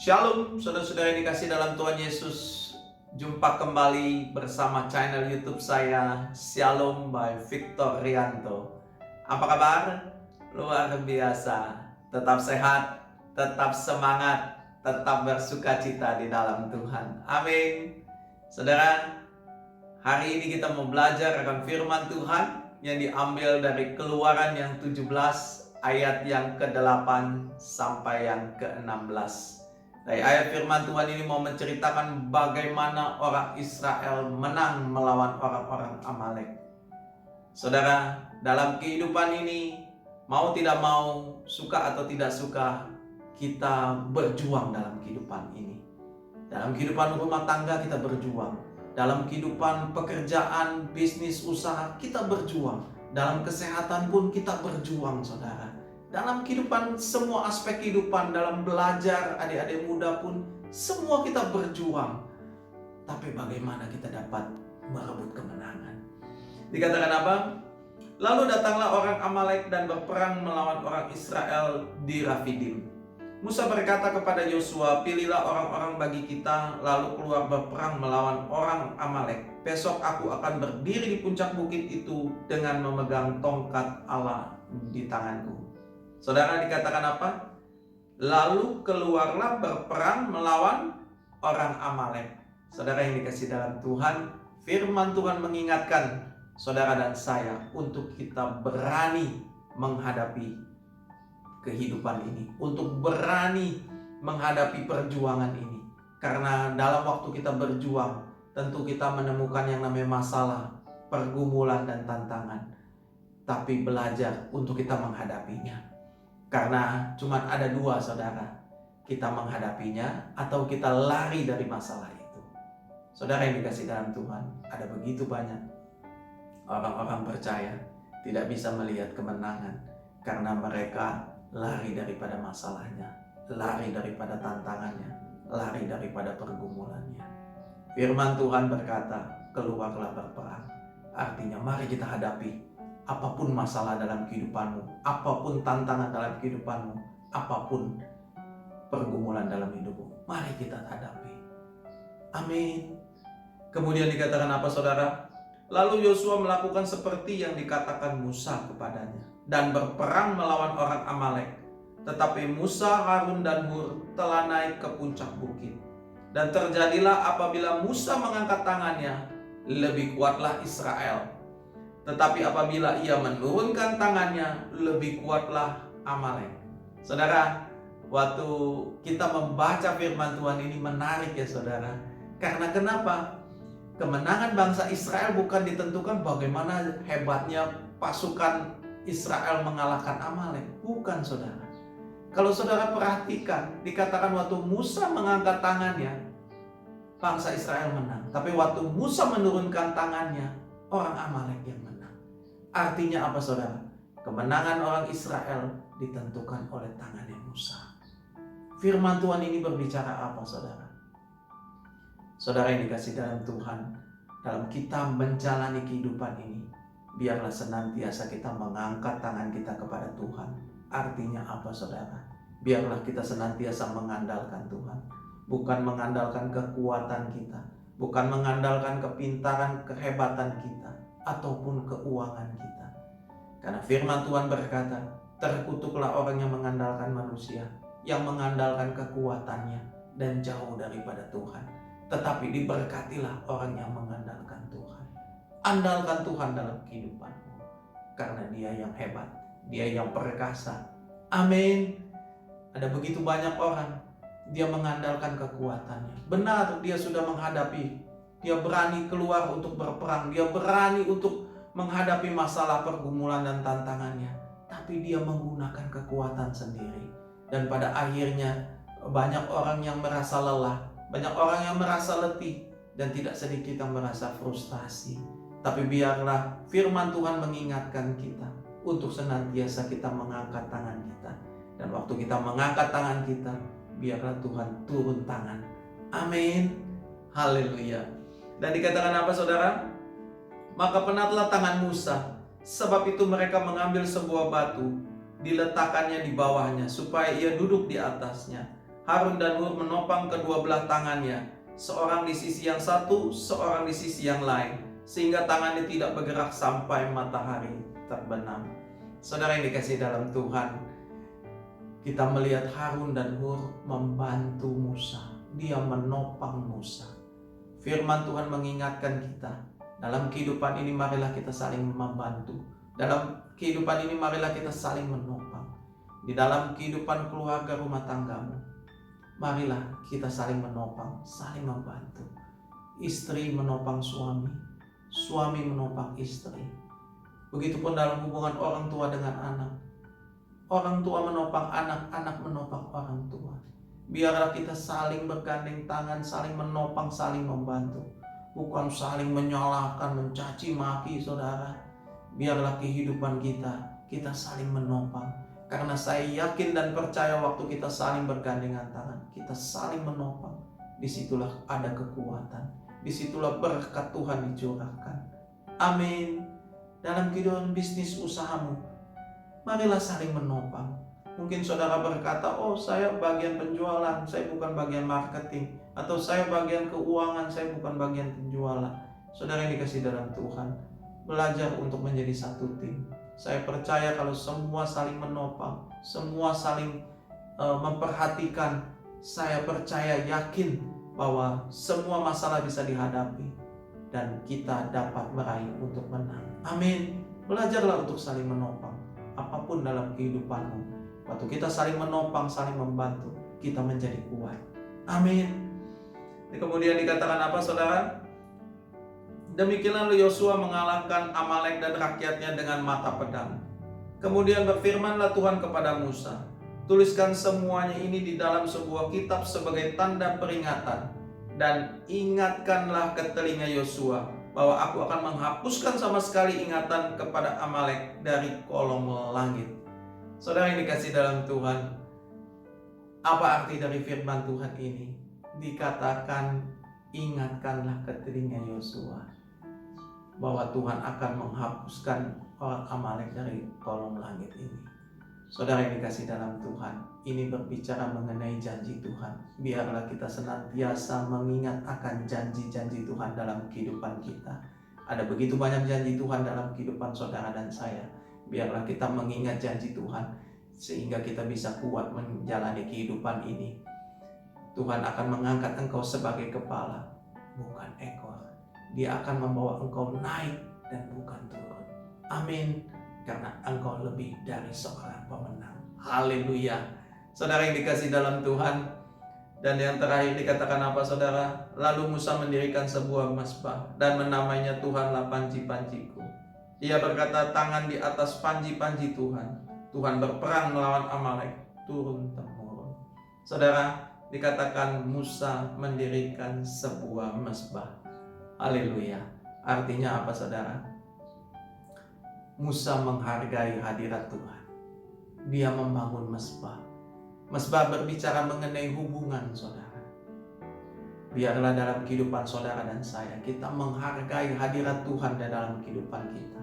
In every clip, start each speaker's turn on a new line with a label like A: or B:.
A: Shalom, saudara-saudara yang dikasih dalam Tuhan Yesus. Jumpa kembali bersama channel YouTube saya, Shalom by Victor Rianto. Apa kabar? Luar biasa. Tetap sehat, tetap semangat, tetap bersukacita di dalam Tuhan. Amin. Saudara, hari ini kita mau belajar akan firman Tuhan yang diambil dari Keluaran yang 17 ayat yang ke-8 sampai yang ke-16. Dari ayat firman Tuhan ini mau menceritakan bagaimana orang Israel menang melawan orang-orang Amalek. Saudara, dalam kehidupan ini, mau tidak mau, suka atau tidak suka, kita berjuang dalam kehidupan ini. Dalam kehidupan rumah tangga kita berjuang. Dalam kehidupan pekerjaan, bisnis, usaha, kita berjuang. Dalam kesehatan pun kita berjuang, saudara. Dalam kehidupan, semua aspek kehidupan, dalam belajar, adik-adik muda pun, semua kita berjuang. Tapi bagaimana kita dapat merebut kemenangan? Dikatakan apa? Lalu datanglah orang Amalek dan berperang melawan orang Israel di Rafidim. Musa berkata kepada Yosua, pilihlah orang-orang bagi kita, lalu keluar berperang melawan orang Amalek. Besok aku akan berdiri di puncak bukit itu dengan memegang tongkat Allah di tanganku. Saudara, dikatakan apa? Lalu keluarlah berperang melawan orang Amalek. Saudara yang dikasih dalam Tuhan, firman Tuhan mengingatkan saudara dan saya untuk kita berani menghadapi kehidupan ini, untuk berani menghadapi perjuangan ini. Karena dalam waktu kita berjuang, tentu kita menemukan yang namanya masalah, pergumulan dan tantangan. Tapi belajar untuk kita menghadapinya. Karena cuma ada dua, saudara. Kita menghadapinya atau kita lari dari masalah itu. Saudara yang dikasih dalam Tuhan, ada begitu banyak orang-orang percaya tidak bisa melihat kemenangan karena mereka lari daripada masalahnya, lari daripada tantangannya, lari daripada pergumulannya. Firman Tuhan berkata, keluarlah berperang. Artinya mari kita hadapi apapun masalah dalam kehidupanmu, apapun tantangan dalam kehidupanmu, apapun pergumulan dalam hidupmu, mari kita hadapi. Amin. Kemudian dikatakan apa, saudara? Lalu Yosua melakukan seperti yang dikatakan Musa kepadanya dan berperang melawan orang Amalek. Tetapi Musa, Harun dan Hur telah naik ke puncak bukit. Dan terjadilah apabila Musa mengangkat tangannya, lebih kuatlah Israel. Tetapi apabila ia menurunkan tangannya, lebih kuatlah Amalek. Saudara, waktu kita membaca firman Tuhan ini menarik ya, saudara. Karena kenapa? Kemenangan bangsa Israel bukan ditentukan bagaimana hebatnya pasukan Israel mengalahkan Amalek. Bukan, saudara. Kalau saudara perhatikan, dikatakan waktu Musa mengangkat tangannya, bangsa Israel menang. Tapi waktu Musa menurunkan tangannya, orang Amalek yang menang. Artinya apa, saudara? Kemenangan orang Israel ditentukan oleh tangannya Musa. Firman Tuhan ini berbicara apa, saudara? Saudara yang dikasih dalam Tuhan, dalam kita menjalani kehidupan ini, biarlah senantiasa kita mengangkat tangan kita kepada Tuhan. Artinya apa, saudara? Biarlah kita senantiasa mengandalkan Tuhan. Bukan mengandalkan kekuatan kita, bukan mengandalkan kepintaran, kehebatan kita, ataupun keuangan kita. Karena firman Tuhan berkata, terkutuklah orang yang mengandalkan manusia, yang mengandalkan kekuatannya, dan jauh daripada Tuhan. Tetapi diberkatilah orang yang mengandalkan Tuhan. Andalkan Tuhan dalam kehidupanmu, karena Dia yang hebat, Dia yang perkasa. Amin. Ada begitu banyak orang, dia mengandalkan kekuatannya. Benar, dia sudah menghadapi, dia berani keluar untuk berperang, dia berani untuk menghadapi masalah, pergumulan dan tantangannya. Tapi dia menggunakan kekuatan sendiri. Dan pada akhirnya banyak orang yang merasa lelah, banyak orang yang merasa letih, dan tidak sedikit yang merasa frustasi. Tapi biarlah firman Tuhan mengingatkan kita untuk senantiasa kita mengangkat tangan kita. Dan waktu kita mengangkat tangan kita, biarlah Tuhan turun tangan. Amin. Haleluya. Dan dikatakan apa, saudara? Maka penatlah tangan Musa. Sebab itu mereka mengambil sebuah batu, diletakkannya di bawahnya, supaya ia duduk di atasnya. Harun dan Hur menopang kedua belah tangannya, seorang di sisi yang satu, seorang di sisi yang lain, sehingga tangannya tidak bergerak sampai matahari terbenam. Saudara yang dikasihi dalam Tuhan, kita melihat Harun dan Hur membantu Musa. Dia menopang Musa. Firman Tuhan mengingatkan kita, dalam kehidupan ini marilah kita saling membantu. Dalam kehidupan ini marilah kita saling menopang. Di dalam kehidupan keluarga rumah tanggamu, marilah kita saling menopang, saling membantu. Istri menopang suami, suami menopang istri. Begitupun dalam hubungan orang tua dengan anak. Orang tua menopang anak, anak menopang orang tua. Biarlah kita saling bergandeng tangan, saling menopang, saling membantu. Bukan saling menyalahkan, mencaci maki, saudara. Biarlah kehidupan kita saling menopang. Karena saya yakin dan percaya waktu kita saling bergandengan tangan, kita saling menopang, disitulah ada kekuatan, disitulah berkat Tuhan dicurahkan. Amin. Dalam kehidupan bisnis usahamu, marilah saling menopang. Mungkin saudara berkata, oh saya bagian penjualan, saya bukan bagian marketing. Atau saya bagian keuangan, saya bukan bagian penjualan. Saudara yang dikasihi dalam Tuhan, belajar untuk menjadi satu tim. Saya percaya kalau semua saling menopang, semua saling memperhatikan, saya percaya yakin bahwa semua masalah bisa dihadapi dan kita dapat meraih untuk menang. Amin. Belajarlah untuk saling menopang apapun dalam kehidupanmu. Waktu kita saling menopang, saling membantu, kita menjadi kuat. Amin. Kemudian dikatakan apa, saudara? Demikianlah Yosua mengalahkan Amalek dan rakyatnya dengan mata pedang. Kemudian berfirmanlah Tuhan kepada Musa, tuliskan semuanya ini di dalam sebuah kitab sebagai tanda peringatan, dan ingatkanlah ke telinga Yosua bahwa aku akan menghapuskan sama sekali ingatan kepada Amalek dari kolong langit. Saudara yang dikasihi dalam Tuhan, apa arti dari firman Tuhan ini? Dikatakan ingatkanlah ke telinga Yosua bahwa Tuhan akan menghapuskan orang Amalek dari kolong langit ini. Saudara yang dikasihi dalam Tuhan, ini berbicara mengenai janji Tuhan. Biarlah kita senantiasa mengingat akan janji-janji Tuhan dalam kehidupan kita. Ada begitu banyak janji Tuhan dalam kehidupan saudara dan saya. Biarlah kita mengingat janji Tuhan sehingga kita bisa kuat menjalani kehidupan ini. Tuhan akan mengangkat engkau sebagai kepala, bukan ekor. Dia akan membawa engkau naik dan bukan turun. Amin. Karena engkau lebih dari seorang pemenang. Haleluya. Saudara yang dikasihi dalam Tuhan. Dan yang terakhir dikatakan apa, saudara? Lalu Musa mendirikan sebuah mazbah dan menamainya Tuhanlah panji-panjiku. Ia berkata, tangan di atas panji-panji Tuhan. Tuhan berperang melawan Amalek turun-temurun. Saudara, dikatakan Musa mendirikan sebuah mazbah. Haleluya. Artinya apa, saudara? Musa menghargai hadirat Tuhan. Dia membangun mazbah. Mazbah berbicara mengenai hubungan, saudara. Biarlah dalam kehidupan saudara dan saya, kita menghargai hadirat Tuhan dalam kehidupan kita.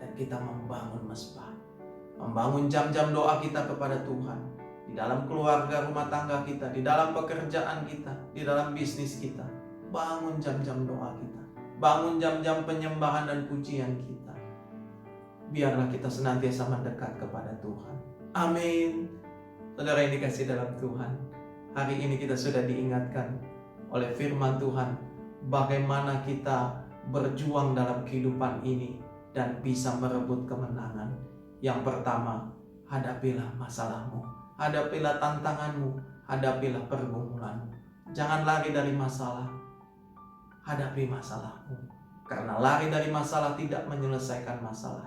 A: Dan kita membangun mazbah. Membangun jam-jam doa kita kepada Tuhan. Di dalam keluarga rumah tangga kita, di dalam pekerjaan kita, di dalam bisnis kita. Bangun jam-jam doa kita. Bangun jam-jam penyembahan dan pujian kita. Biarlah kita senantiasa mendekat kepada Tuhan. Amin. Saudara yang dikasihi dalam Tuhan, hari ini kita sudah diingatkan oleh firman Tuhan bagaimana kita berjuang dalam kehidupan ini dan bisa merebut kemenangan. Yang pertama, hadapilah masalahmu, hadapilah tantanganmu, hadapilah pergumulanmu. Jangan lari dari masalah, hadapi masalahmu. Karena lari dari masalah tidak menyelesaikan masalah.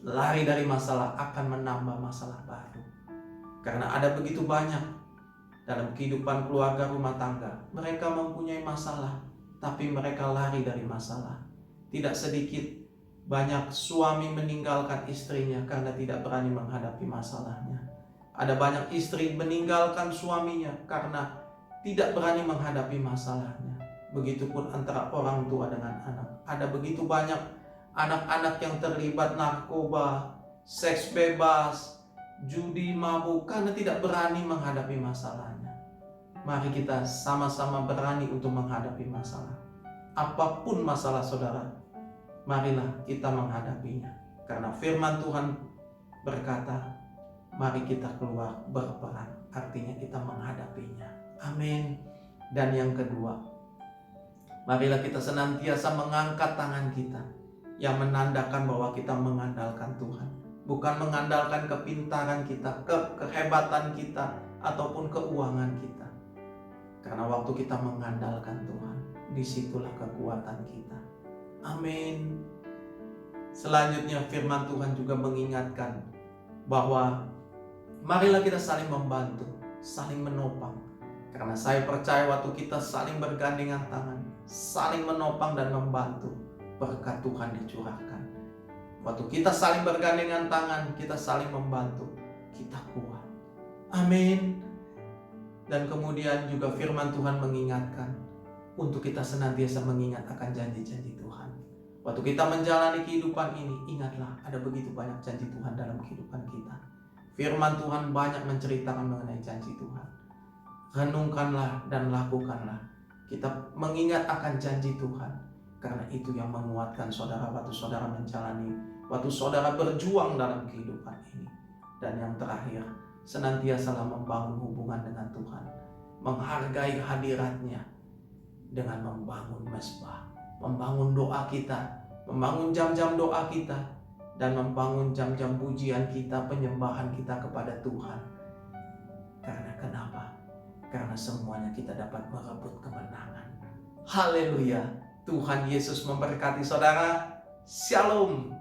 A: Lari dari masalah akan menambah masalah baru. Karena ada begitu banyak dalam kehidupan keluarga rumah tangga, mereka mempunyai masalah, tapi mereka lari dari masalah. Tidak sedikit banyak suami meninggalkan istrinya karena tidak berani menghadapi masalahnya. Ada banyak istri meninggalkan suaminya karena tidak berani menghadapi masalahnya. Begitupun antara orang tua dengan anak. Ada begitu banyak anak-anak yang terlibat narkoba, seks bebas, judi, mabuk karena tidak berani menghadapi masalahnya. Mari kita sama-sama berani untuk menghadapi masalah. Apapun masalah saudara, marilah kita menghadapinya. Karena firman Tuhan berkata, mari kita keluar berperang. Artinya kita menghadapinya. Amin. Dan yang kedua, marilah kita senantiasa mengangkat tangan kita yang menandakan bahwa kita mengandalkan Tuhan. Bukan mengandalkan kepintaran kita, kehebatan kita, ataupun keuangan kita. Karena waktu kita mengandalkan Tuhan, disitulah kekuatan kita. Amin. Selanjutnya firman Tuhan juga mengingatkan bahwa marilah kita saling membantu, saling menopang. Karena saya percaya waktu kita saling bergandengan tangan, saling menopang dan membantu, berkat Tuhan dicurahkan. Waktu kita saling bergandengan tangan, kita saling membantu, kita kuat. Amin. Dan kemudian juga firman Tuhan mengingatkan untuk kita senantiasa mengingat akan janji-janji Tuhan. Waktu kita menjalani kehidupan ini, ingatlah ada begitu banyak janji Tuhan dalam kehidupan kita. Firman Tuhan banyak menceritakan mengenai janji Tuhan. Renungkanlah dan lakukanlah. Kita mengingat akan janji Tuhan. Karena itu yang menguatkan saudara waktu saudara menjalani, waktu saudara berjuang dalam kehidupan ini. Dan yang terakhir, senantiasalah membangun hubungan dengan Tuhan, menghargai hadiratnya dengan membangun mezbah, membangun doa kita, membangun jam-jam doa kita, dan membangun jam-jam pujian kita, penyembahan kita kepada Tuhan. Karena kenapa? Karena semuanya kita dapat merebut kemenangan. Haleluya. Tuhan Yesus memberkati saudara. Shalom.